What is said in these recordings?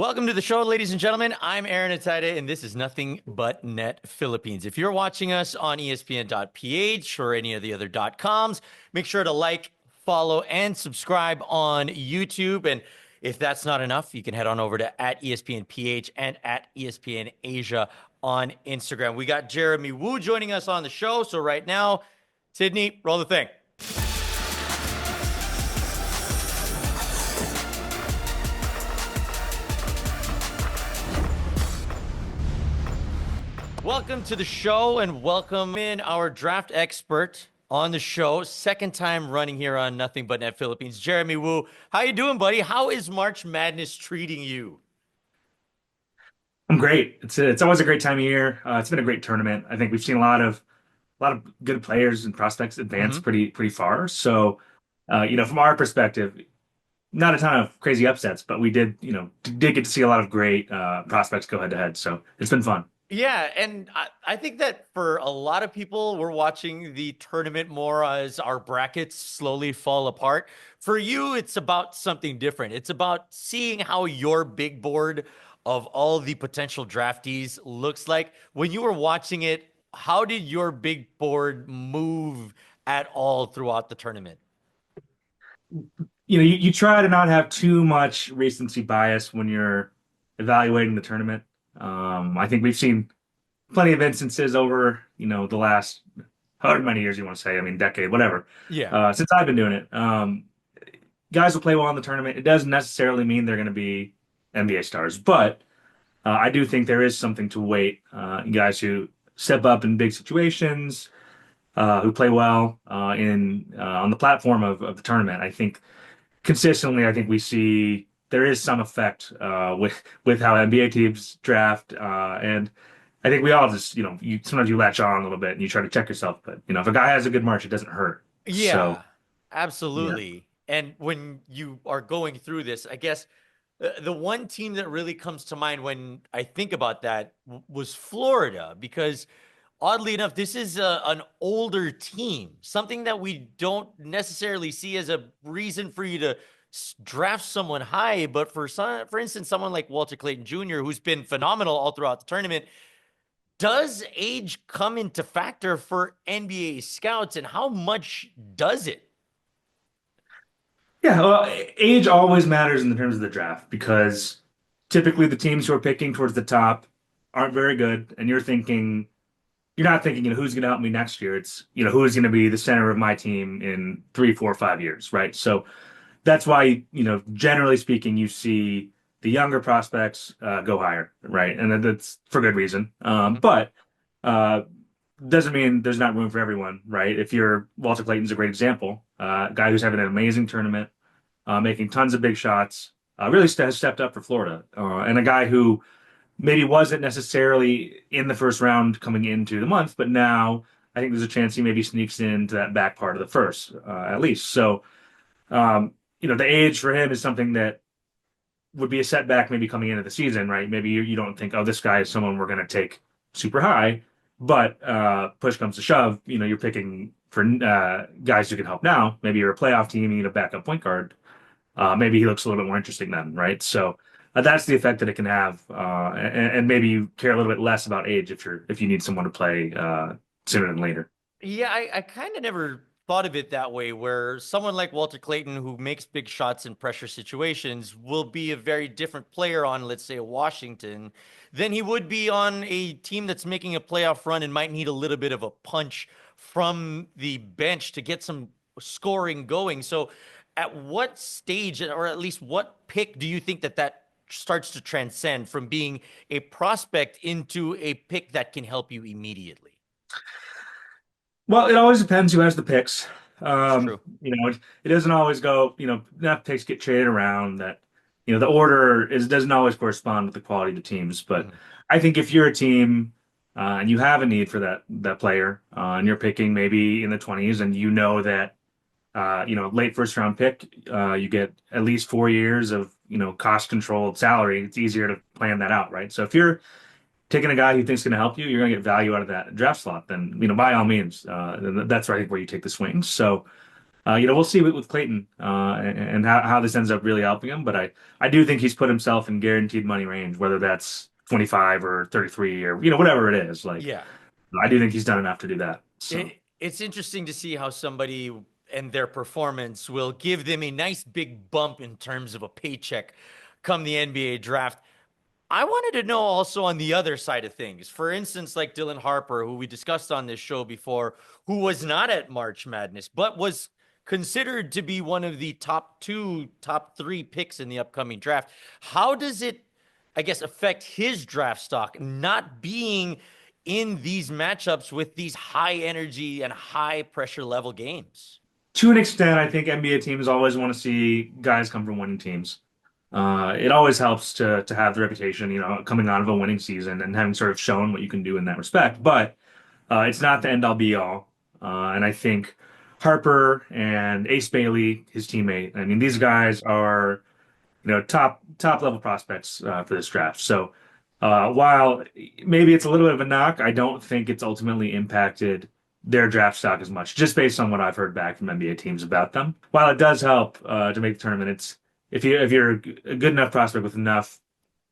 Welcome to the show, ladies and gentlemen. I'm Aaron Atayde, and this is Nothing But Net Philippines. If you're watching us on ESPN.ph or any of the other .coms, make sure to like, follow, and subscribe on YouTube. And if that's not enough, you can head on over to at ESPNPH and at ESPN Asia on Instagram. We got Jeremy Woo joining us on the show. So right now, Sydney, roll the thing. Welcome to the show and welcome in our draft expert on the show. Second time running here on Nothing But Net Philippines. Jeremy Woo, how you doing, buddy? How is March Madness treating you? I'm great. It's always a great time of year. It's been a great tournament. I think we've seen a lot of good players and prospects advance Hmm. pretty far. So, from our perspective, not a ton of crazy upsets, but we did get to see a lot of great prospects go head to head. So it's been fun. Yeah, and I think that for a lot of people, we're watching the tournament more as our brackets slowly fall apart. For you, it's about something different. It's about seeing how your big board of all the potential draftees looks like. When you were watching it, how did your big board move at all throughout the tournament? You try to not have too much recency bias when you're evaluating the tournament. I think we've seen plenty of instances over, the last however many years you want to say, I mean, decade, whatever, Yeah. since I've been doing it. Guys will play well in the tournament. It doesn't necessarily mean they're going to be NBA stars, but I do think there is something to weight guys who step up in big situations, who play well in on the platform of the tournament. I think consistently, I think we see there is some effect with how NBA teams draft, and I think we all just you sometimes you latch on a little bit and you try to check yourself, but if a guy has a good March, it doesn't hurt. So Yeah, yeah. absolutely. And when you are going through this, I guess the one team that really comes to mind when I think about that was Florida, because oddly enough, this is an older team, something that we don't necessarily see as a reason for you to draft someone high. But for instance, someone like Walter Clayton Jr., who's been phenomenal all throughout the tournament, does age come into factor for NBA scouts, and how much does it? Yeah, well, age always matters in the terms of the draft because typically the teams who are picking towards the top aren't very good, and you're not thinking, who's going to help me next year. It's, who is going to be the center of my team in 3, 4, 5 years, right? So that's why, generally speaking, you see the younger prospects go higher, right? And that's for good reason. Mhm. But uh, doesn't mean there's not room for everyone, right? If you're Walter Clayton's a great example, guy who's having an amazing tournament, making tons of big shots, really has stepped up for Florida, and a guy who maybe wasn't necessarily in the first round coming into the month, but now I think there's a chance he maybe sneaks into that back part of the first, at least. So, the age for him is something that would be a setback maybe coming into the season, right? Maybe you don't think, oh, this guy is someone we're going to take super high, but push comes to shove, you're picking for guys who can help now. Maybe you're a playoff team, you need a backup point guard. Maybe he looks a little bit more interesting then, right? So that's the effect that it can have, and maybe you care a little bit less about age if you need someone to play sooner than later. Yeah, I kind of never thought of it that way, where someone like Walter Clayton, who makes big shots in pressure situations, will be a very different player on, let's say, Washington than he would be on a team that's making a playoff run and might need a little bit of a punch from the bench to get some scoring going. So, at what stage, or at least what pick, do you think that starts to transcend from being a prospect into a pick that can help you immediately? Well, it always depends who has the picks. It's true. It doesn't always go, enough picks get traded around that, the order doesn't always correspond with the quality of the teams. But Mhm. I think if you're a team and you have a need for that player and you're picking maybe in the 20s and you know that late first round pick, you get at least 4 years of, cost controlled salary. It's easier to plan that out, right? So if you're taking a guy who thinks going to help you, you're going to get value out of that draft slot. Then, by all means, that's right where you take the swings. So, we'll see with Clayton and how this ends up really helping him. But I do think he's put himself in guaranteed money range, whether that's 25 or 33 or whatever it is. Like Yeah. I do think he's done enough to do that. So. It's interesting to see how somebody and their performance will give them a nice big bump in terms of a paycheck come the NBA draft. I wanted to know also on the other side of things. For instance, like Dylan Harper, who we discussed on this show before, who was not at March Madness, but was considered to be one of the top two, top three picks in the upcoming draft. How does it, I guess, affect his draft stock not being in these matchups with these high energy and high pressure level games? To an extent, I think NBA teams always want to see guys come from winning teams. It always helps to have the reputation, coming out of a winning season and having sort of shown what you can do in that respect. But it's not the end all be all. And I think Harper and Ace Bailey, his teammate, I mean, these guys are, top level prospects for this draft. So while maybe it's a little bit of a knock, I don't think it's ultimately impacted their draft stock as much, just based on what I've heard back from NBA teams about them. While it does help to make the tournament, it's if you're a good enough prospect with enough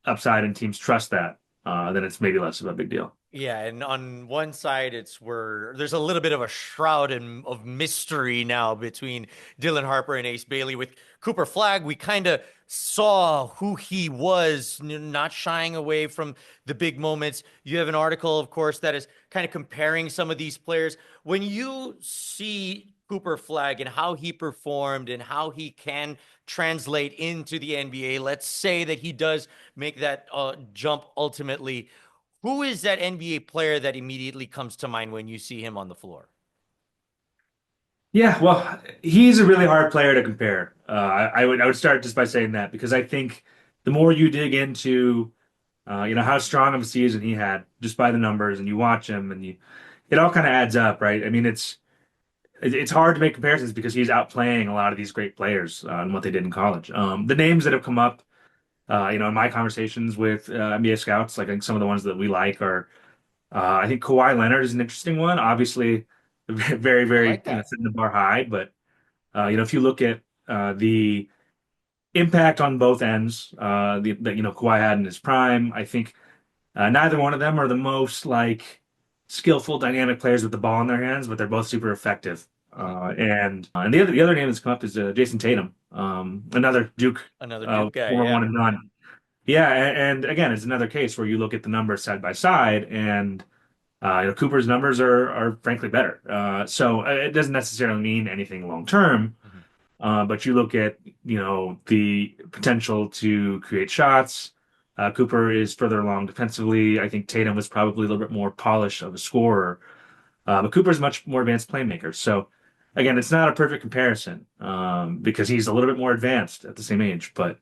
upside and teams trust that, then it's maybe less of a big deal. Yeah, and on one side, it's where there's a little bit of a shroud of mystery now between Dylan Harper and Ace Bailey. With Cooper Flagg, we kind of saw who he was, not shying away from the big moments. You have an article, of course, that is kind of comparing some of these players. When you see Cooper Flagg and how he performed and how he can translate into the NBA, let's say that he does make that jump ultimately. Who is that NBA player that immediately comes to mind when you see him on the floor? Yeah, well, he's a really hard player to compare. I would start just by saying that because I think the more you dig into how strong of a season he had just by the numbers, and you watch him, and it all kind of adds up, right? I mean, it's hard to make comparisons because he's outplaying a lot of these great players and what they did in college. The names that have come up, in my conversations with NBA scouts, like I think some of the ones that we like are, I think Kawhi Leonard is an interesting one. Obviously, very, I very, like that. setting the bar high, but if you look at the impact on both ends, that Kawhi had in his prime, I think neither one of them are the most like skillful, dynamic players with the ball in their hands, but they're both super effective. Mhm. And the other name that's come up is Jason Tatum, another Duke Another Duke guy, former yeah. one and done. Yeah, and again, it's another case where you look at the numbers side by side, and Cooper's numbers are frankly better. So it doesn't necessarily mean anything long term. Mhm. But you look at, the potential to create shots. Cooper is further along defensively. I think Tatum was probably a little bit more polished of a scorer. But Cooper's much more advanced playmaker. So again, it's not a perfect comparison because he's a little bit more advanced at the same age. But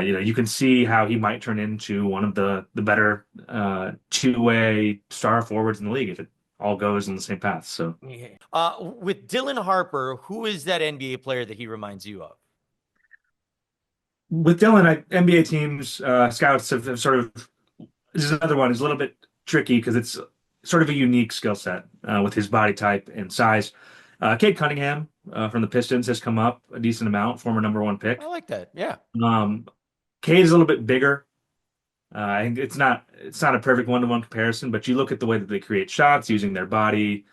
you can see how he might turn into one of the better two-way star forwards in the league if it all goes in the same path. So. Yeah. With Dylan Harper, who is that NBA player that he reminds you of? With Dylan, NBA teams, scouts have sort of, this is another one. Is a little bit tricky because it's sort of a unique skill set with his body type and size. Cade Cunningham from the Pistons has come up a decent amount, former number one I pick. like that. Yeah. Um, Cade is a little bit bigger. I think it's not a perfect one-to-one comparison, but you look at the way that they create shots using their body,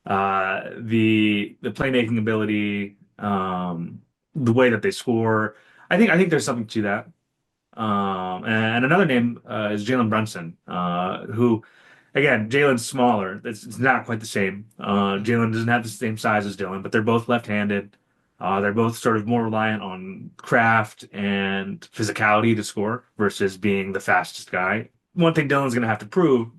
the playmaking ability, the way that they score. I think there's something to that. And another name is Jalen Brunson, who, again, Jalen's smaller. It's not quite the same. Mhm. Jalen doesn't have the same size as Dylan, but they're both left-handed. They're both sort of more reliant on craft and physicality to score versus being the fastest guy. One thing Dylan's going to have to prove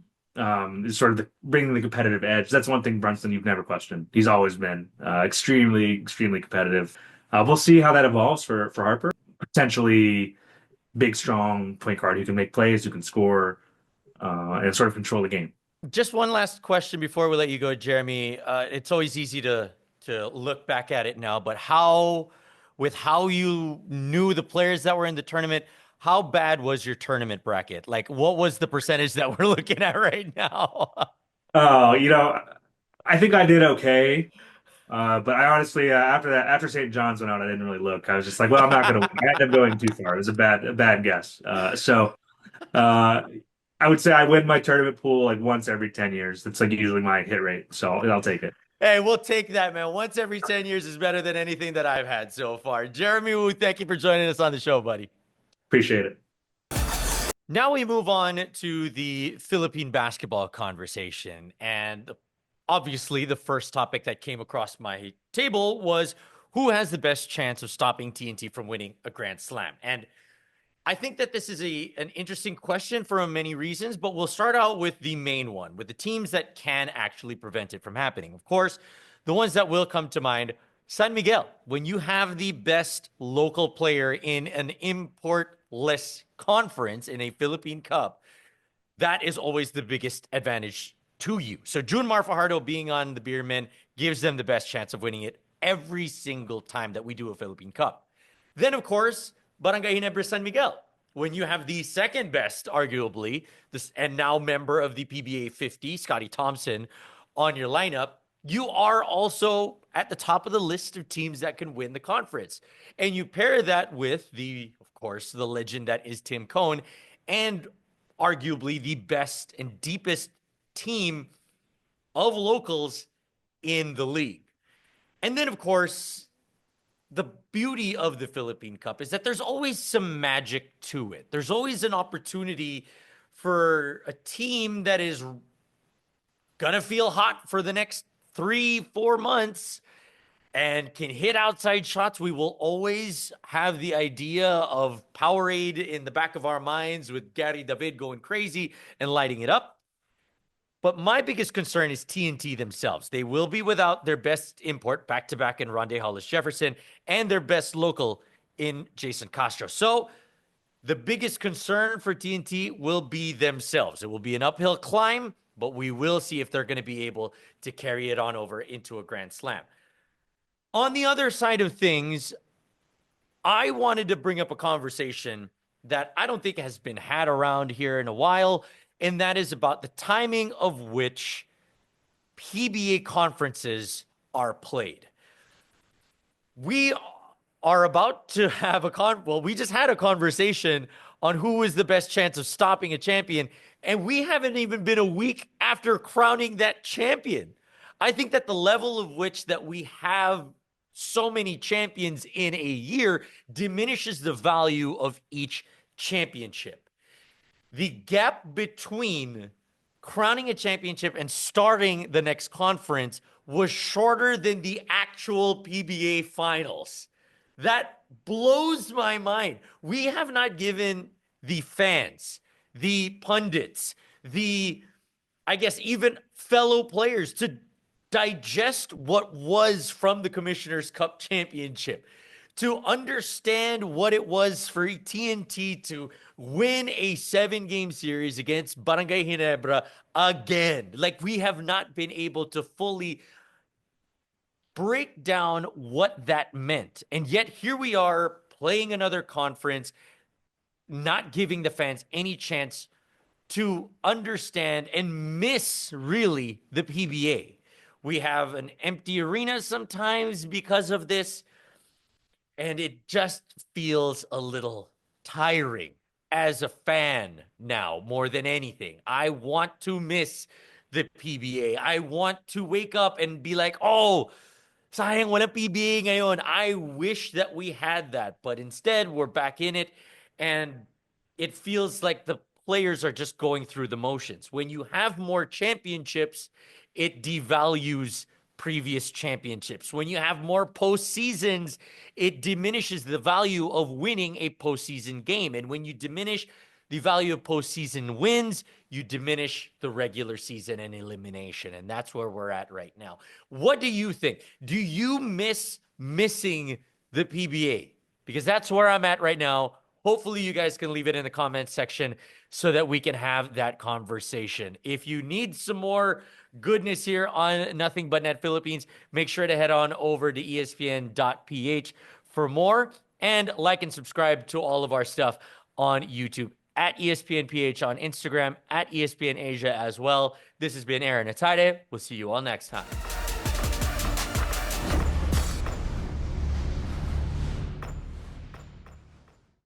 is sort of bringing the competitive edge. That's one thing, Brunson, you've never questioned. He's always been extremely, extremely competitive. We'll see how that evolves for Harper. Potentially big, strong point guard who can make plays, who can score, and sort of control the game. Just one last question before we let you go, Jeremy. It's always easy to look back at it now, but with how you knew the players that were in the tournament, how bad was your tournament bracket? Like, what was the percentage that we're looking at right now? Oh, I think I did okay. But I honestly, after St. John's went out, I didn't really look. I was just like, well, I'm not going to win. I ended up going too far. It was a bad guess. Uh, I would say I win my tournament pool like once every 10 years. That's like usually my hit rate. So I'll take it. Hey, we'll take that, man. Once every 10 years is better than anything that I've had so far. Jeremy Wu, thank you for joining us on the show, buddy. Appreciate it. Now we move on to the Philippine basketball conversation. And obviously, the first topic that came across my table was who has the best chance of stopping TNT from winning a Grand Slam? And I think that this is an interesting question for many reasons, but we'll start out with the main one, with the teams that can actually prevent it from happening. Of course, the ones that will come to mind, San Miguel. When you have the best local player in an importless conference in a Philippine Cup, that is always the biggest advantage to you. So June Mar Fajardo being on the Beermen gives them the best chance of winning it every single time that we do a Philippine Cup. Then, of course, Barangay Ginebra San Miguel. When you have the second best, arguably, this and now member of the PBA 50, Scotty Thompson, on your lineup, you are also at the top of the list of teams that can win the conference. And you pair that with of course, the legend that is Tim Cone, and arguably the best and deepest team of locals in the league. And then, of course, the beauty of the Philippine Cup is that there's always some magic to it. There's always an opportunity for a team that is going to feel hot for the next 3-4 months and can hit outside shots. We will always have the idea of Powerade in the back of our minds with Gary David going crazy and lighting it up. But my biggest concern is TNT themselves. They will be without their best import back-to-back in Ronde Hollis Jefferson and their best local in Jason Castro. So the biggest concern for TNT will be themselves. It will be an uphill climb, but we will see if they're going to be able to carry it on over into a Grand Slam. On the other side of things, I wanted to bring up a conversation that I don't think has been had around here in a while, and that is about the timing of which PBA conferences are played. We are about to have we just had a conversation on who is the best chance of stopping a champion, and we haven't even been a week after crowning that champion. I think that the level of which that we have so many champions in a year diminishes the value of each championship. The gap between crowning a championship and starting the next conference was shorter than the actual PBA finals. That blows my mind. We have not given the fans, the pundits, I guess, even fellow players to digest what was from the Commissioner's Cup Championship, to understand what it was for TNT to win a 7-game series against Barangay Ginebra again. Like, we have not been able to fully break down what that meant. And yet here we are playing another conference, not giving the fans any chance to understand and miss really the PBA. We have an empty arena sometimes because of this, and it just feels a little tiring as a fan now more than anything. I want to miss the PBA. I want to wake up and be like, oh, sayang walang PBA ngayon. I wish that we had that, but instead we're back in it, and it feels like the players are just going through the motions. When you have more championships, it devalues previous championships. When you have more postseasons, it diminishes the value of winning a postseason game. And when you diminish the value of postseason wins, you diminish the regular season and elimination. And that's where we're at right now. What do you think? Do you miss missing the PBA? Because that's where I'm at right now. Hopefully you guys can leave it in the comments section so that we can have that conversation. If you need some more goodness here on Nothing But Net Philippines, make sure to head on over to espn.ph for more, and like and subscribe to all of our stuff on YouTube, at ESPNPH on Instagram, at ESPN Asia as well. This has been Aaron Atayde. We'll see you all next time.